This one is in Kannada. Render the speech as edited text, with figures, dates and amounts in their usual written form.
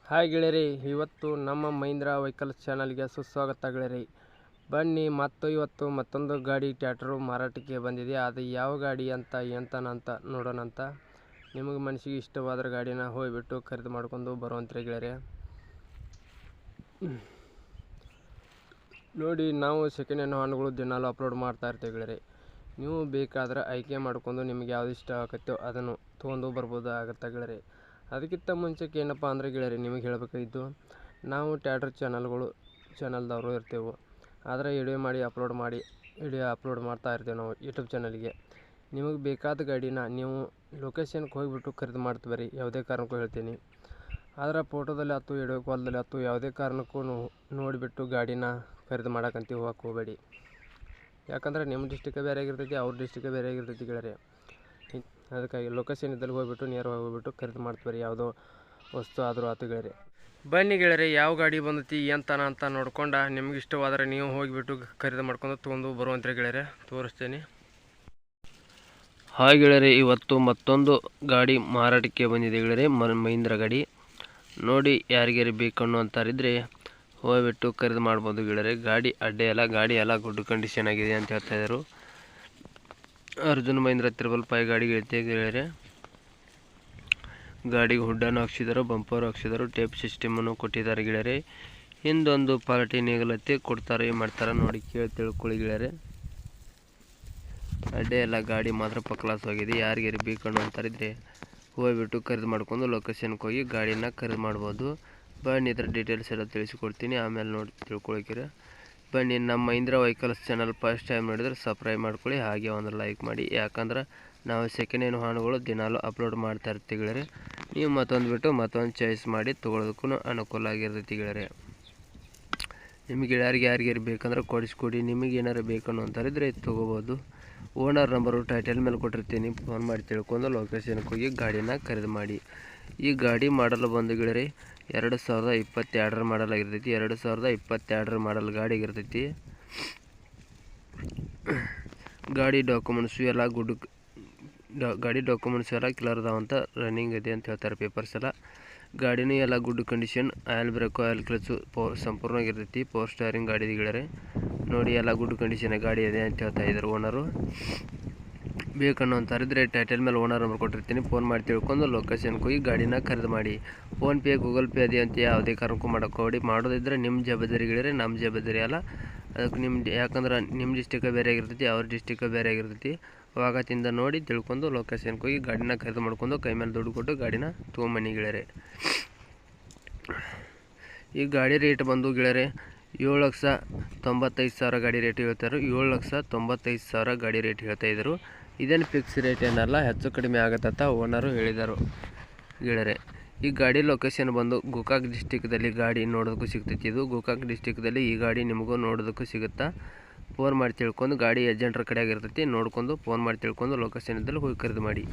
ಹಾಯ್ ಗೆಳೆಯರಿ, ಇವತ್ತು ನಮ್ಮ ಮಹೀಂದ್ರ ವೆಹಿಕಲ್ಸ್ ಚಾನಲ್ಗೆ ಸುಸ್ವಾಗತ ಗೆಳೆಯರಿ. ಬನ್ನಿ, ಇವತ್ತು ಮತ್ತೊಂದು ಗಾಡಿ ಟ್ರ್ಯಾಕ್ಟರು ಮಾರಾಟಕ್ಕೆ ಬಂದಿದೆ. ಅದು ಯಾವ ಗಾಡಿ ಅಂತ ಎಂತನಂತ ನೋಡೋಣಂತ. ನಿಮಗೆ ಮನಸ್ಸಿಗೆ ಇಷ್ಟವಾದ ಗಾಡಿನ ಹೋಗಿಬಿಟ್ಟು ಖರೀದಿ ಮಾಡ್ಕೊಂಡು ಬರುವಂತ್ರಿ ಗೆಳೆಯರೆ. ನೋಡಿ, ನಾವು ಸೆಕೆಂಡ್ ಹ್ಯಾಂಡ್ ವಾಹನಗಳು ದಿನಾಲು ಅಪ್ಲೋಡ್ ಮಾಡ್ತಾ ಇರ್ತೀವಿ ಗೆಳೆಯರೆ. ನೀವು ಬೇಕಾದ್ರೆ ಆಯ್ಕೆ ಮಾಡ್ಕೊಂಡು ನಿಮ್ಗೆ ಯಾವ್ದು ಇಷ್ಟ ಆಗುತ್ತೋ ಅದನ್ನು ತೊಗೊಂಡು ಬರ್ಬೋದು ಆಗುತ್ತೆ ಗೆಳೆಯರೆ. ಅದಕ್ಕಿಂತ ಮುಂಚೆಗೆ ಏನಪ್ಪ ಅಂದರೆ ಗೆಳೆಯರೆ, ನಿಮಗೆ ಹೇಳಬೇಕಾಗಿದ್ದು, ನಾವು ಟ್ರ್ಯಾಕ್ಟರ್ ಚಾನಲ್ದವರು ಇರ್ತೇವೆ. ಆದರೆ ವಿಡಿಯೋ ಅಪ್ಲೋಡ್ ಮಾಡ್ತಾ ಇರ್ತೇವೆ ನಾವು ಯೂಟ್ಯೂಬ್ ಚಾನಲ್ಗೆ. ನಿಮಗೆ ಬೇಕಾದ ಗಾಡಿನ ನೀವು ಲೊಕೇಶನ್ಗೆ ಹೋಗಿಬಿಟ್ಟು ಖರೀದಿ ಮಾಡ್ತೀವಿ ಯಾವುದೇ ಕಾರಣಕ್ಕೂ ಹೇಳ್ತೀನಿ. ಆದರೆ ಫೋಟೋದಲ್ಲಿ ಆಯ್ತು, ವಿಡಿಯೋ ಕಾಲ್ದಲ್ಲಿ ಆಯ್ತು, ಯಾವುದೇ ಕಾರಣಕ್ಕೂ ನೋಡಿಬಿಟ್ಟು ಗಾಡಿನ ಖರೀದಿ ಮಾಡೋಕ್ಕಂತ ಹೋಗಕ್ಕೆ ಹೋಗಬೇಡಿ. ಯಾಕಂದರೆ ನಿಮ್ಮ ಡಿಸ್ಟಿಕ್ ಬೇರೆ ಆಗಿರ್ತೈತಿ, ಅವ್ರ ಡಿಸ್ಟಿಕ್ ಬೇರೆ ಆಗಿರ್ತೈತಿ ಗೆಳೆಯರೆ. ಅದಕ್ಕಾಗಿ ಲೊಕೇಶನ್ ಇದ್ದಲ್ಲಿ ಹೋಗ್ಬಿಟ್ಟು ನೇರವಾಗಿ ಹೋಗ್ಬಿಟ್ಟು ಖರೀದಿ ಮಾಡ್ತೀವಿ ಯಾವುದೋ ವಸ್ತು ಆದರೂ ಆತು ಗೆಳೆಯರೆ. ಬನ್ನಿ ಗೆಳೆಯರೆ, ಯಾವ ಗಾಡಿ ಬಂದೈತಿ ಎಂತನ ಅಂತ ನೋಡ್ಕೊಂಡು ನಿಮ್ಗೆ ಇಷ್ಟವಾದರೆ ನೀವು ಹೋಗಿಬಿಟ್ಟು ಖರೀದಿ ಮಾಡ್ಕೊಂಡು ತೊಗೊಂಡು ಬರುವಂತ್ರಿ ಗೆಳೆಯರೆ. ತೋರಿಸ್ತೀನಿ. ಹಾಯ್ ಗೆಳೆಯರೆ, ಇವತ್ತು ಮತ್ತೊಂದು ಗಾಡಿ ಮಾರಾಟಕ್ಕೆ ಬಂದಿದೆ ಗೆಳೆಯರೆ, ಮಹೀಂದ್ರ ಗಾಡಿ. ನೋಡಿ, ಯಾರಿಗಾರಿ ಬೇಕನ್ನು ಅಂತಾರಿದ್ರೆ ಹೋಗ್ಬಿಟ್ಟು ಖರೀದಿ ಮಾಡ್ಬೋದು ಗೆಳೆಯರೆ. ಗಾಡಿ ಗಾಡಿ ಎಲ್ಲ ಗುಡ್ ಕಂಡೀಷನ್ ಆಗಿದೆ ಅಂತ ಹೇಳ್ತಾ ಇದ್ದಾರೆ. ಅರ್ಜುನ್ ಮಹೀಂದ್ರ 555 ಗಾಡಿಗೆ ಐತೆ ಗೆಳೆಯರೆ. ಗಾಡಿಗೆ ಹುಡ್ಡನ್ನು ಹಾಕ್ಸಿದ್ದಾರೆ, ಬಂಪರ್ ಹಾಕ್ಸಿದ್ದಾರೆ, ಟೇಪ್ ಸಿಸ್ಟಮನ್ನು ಕೊಟ್ಟಿದ್ದಾರೆ ಗೆಳೆಯರೆ. ಹಿಂದೊಂದು ಪಾರ್ಟಿ ನೇಗಲತ್ತೆ ಕೊಡ್ತಾರೆ ಮಾಡ್ತಾರೆ ನೋಡಿ, ತಿಳ್ಕೊಳ್ಳಿ ಗೆಳೆಯರೆ. ಎಲ್ಲ ಗಾಡಿ ಮಾತ್ರ ಪಕ್ಲಾಸ್ ಆಗಿದೆ. ಯಾರಿಗಾರಿ ಬೇಕಣ್ಣು ಅಂತಾರಿದ್ರೆ ಹೋಗ್ಬಿಟ್ಟು ಖರೀದಿ ಮಾಡ್ಕೊಂಡು ಲೊಕೇಶನ್ಗೆ ಹೋಗಿ ಗಾಡಿನ ಖರೀದಿ ಮಾಡ್ಬೋದು. ಬನ್ನಿ, ಇದ್ರ ಡೀಟೇಲ್ಸ್ ಎಲ್ಲ ತಿಳಿಸ್ಕೊಡ್ತೀನಿ, ಆಮೇಲೆ ನೋಡಿ ತಿಳ್ಕೊಳಕ್ಕಿರ. ಬನ್ನಿ, ನಮ್ಮ Mahindra vehicles channel first time ನೋಡಿದ್ರೆ ಸಬ್ಸ್ಕ್ರೈಬ್ ಮಾಡ್ಕೊಳ್ಳಿ, ಹಾಗೆ ಒಂದು ಲೈಕ್ ಮಾಡಿ. ಯಾಕಂದ್ರೆ ನಾವು ಸೆಕೆಂಡ್ ಹ್ಯಾಂಡ್ ವಾಹನಗಳು ದಿನಾಲು ಅಪ್ಲೋಡ್ ಮಾಡ್ತಾ ಇರ್ತೀವಿ ಗೆಳೆಯರೆ. ನೀವು ಮತ್ತೊಂದು ಚಾಯ್ಸ್ ಮಾಡಿ ತೊಗೊಳೋದಕ್ಕೂ ಅನುಕೂಲ ಆಗಿರ್ತೈತಿ ಗೆಳೆಯರೆ. ನಿಮಗೆ ಯಾರಿಗಾರಿ ಬೇಕಂದ್ರೆ ಕೊಡಿಸ್ಕೊಡಿ. ನಿಮಗೆ ಏನಾರು ಬೇಕನ್ನು ಅಂತಾರಿದ್ರೆ ತೊಗೋಬೋದು. ಓನರ್ ನಂಬರು ಟೈಟಲ್ ಮೇಲೆ ಕೊಟ್ಟಿರ್ತೀನಿ, ಫೋನ್ ಮಾಡಿ ತಿಳ್ಕೊಂಡು ಲೊಕೇಶನ್ಗೆ ಹೋಗಿ ಗಾಡಿನ ಖರೀದಿ ಮಾಡಿ. ಈ ಗಾಡಿ ಮಾಡಲು ಬಂದು ಗೆಳೆಯರೆ 2022 ಮಾಡಲ್ ಆಗಿರ್ತೈತಿ. 2022 ಮಾಡಲ್ ಗಾಡಿ ಆಗಿರ್ತೈತಿ. ಗಾಡಿ ಡಾಕ್ಯುಮೆಂಟ್ಸು ಎಲ್ಲ ಕ್ಲಿಯರ್ ಅದಾವಂತ, ರನ್ನಿಂಗ್ ಇದೆ ಅಂತ ಹೇಳ್ತಾರೆ ಪೇಪರ್ಸ್ ಎಲ್ಲ. ಗಾಡಿನೂ ಎಲ್ಲ good condition, oil brake oil clutch ಸಂಪೂರ್ಣವಾಗಿರ್ತೈತಿ. ಪವರ್ ಸ್ಟೇರಿಂಗ್ ಗಾಡಿ ಗೆಳೆಯರೆ. ನೋಡಿ, ಎಲ್ಲ ಗುಡ್ ಕಂಡೀಷನ್ ಗಾಡಿ ಇದೆ ಅಂತ ಹೇಳ್ತಾ ಇದ್ದಾರೆ ಓನರು. ಬೇಕನ್ನು ಅಂತಾರಿದ್ರೆ ಟೈಟಲ್ ಮೇಲೆ ಓನರ್ ನಂಬರ್ ಕೊಟ್ಟಿರ್ತೀನಿ, ಫೋನ್ ಮಾಡಿ ತಿಳ್ಕೊಂಡು ಲೊಕೇಶನ್ಗೆ ಹೋಗಿ ಗಾಡಿನ ಖರೀದಿ ಮಾಡಿ. ಫೋನ್ಪೇ ಗೂಗಲ್ ಪೇ ಅದೇ ಅಂತ ಯಾವುದೇ ಕಾರಣಕ್ಕೂ ಮಾಡೋಕ್ಕೋಡಿ. ಮಾಡೋದಿದ್ರೆ ನಿಮ್ಮ ಜವಾಬ್ದಾರಿ ಗೆಳೆಯರೆ, ನಮ್ಮ ಜವಾಬ್ದಾರಿ ಅಲ್ಲ. ಅದಕ್ಕೆ ಯಾಕಂದ್ರೆ ನಿಮ್ಮ ಡಿಸ್ಟಿಕ್ ಬೇರೆ ಆಗಿರ್ತೈತಿ, ಅವ್ರ ಡಿಸ್ಟಿಕ್ ಬೇರೆ ಆಗಿರ್ತೈತಿ. ವಾಗತ್ತಿಂದ ನೋಡಿ ತಿಳ್ಕೊಂಡು ಲೊಕೇಶನ್ಗೆ ಹೋಗಿ ಗಾಡಿನ ಖರೀದಿ ಮಾಡ್ಕೊಂಡು ಕೈ ಮೇಲೆ ದುಡ್ಡು ಕೊಟ್ಟು ಗಾಡಿನ ತೊಗೊಂಬನ್ನಿ ಗೆಳೆಯರೆ. ಈ ಗಾಡಿ ರೇಟ್ ಬಂದು ಗೆಳೆಯರೆ 7,95,000 ಗಾಡಿ ರೇಟ್ ಹೇಳ್ತಾರೆ. 7,95,000 ಗಾಡಿ ರೇಟ್ ಹೇಳ್ತಾ ಇದ್ದರು. ಇದೇನು ಫಿಕ್ಸ್ ರೇಟ್ ಏನಲ್ಲ, ಹೆಚ್ಚು ಕಡಿಮೆ ಆಗತ್ತಂತ ಓನರು ಹೇಳಿದರು ಗೆಳೆಯರೆ. ಈ ಗಾಡಿ ಲೊಕೇಶನ್ ಬಂದು ಗೋಕಾಕ್ ಡಿಸ್ಟಿಕ್ದಲ್ಲಿ ಗಾಡಿ ನೋಡೋದಕ್ಕೂ ಸಿಗ್ತೈತಿ. ಇದು ಗೋಕಾಕ್ ಡಿಸ್ಟಿಕ್ದಲ್ಲಿ ಈ ಗಾಡಿ ನಿಮಗೂ ನೋಡೋದಕ್ಕೂ ಸಿಗುತ್ತಾ. ಫೋನ್ ಮಾಡಿ ತಿಳ್ಕೊಂಡು ಗಾಡಿ ಏಜೆಂಟ್ರ ಕಡೆ ಆಗಿರ್ತೈತಿ, ನೋಡ್ಕೊಂಡು ಫೋನ್ ಮಾಡಿ ತಿಳ್ಕೊಂಡು ಲೊಕೇಶನ್ ಇದ್ದಲ್ಲಿ ಹೋಗಿ ಖರೀದಿ ಮಾಡಿ.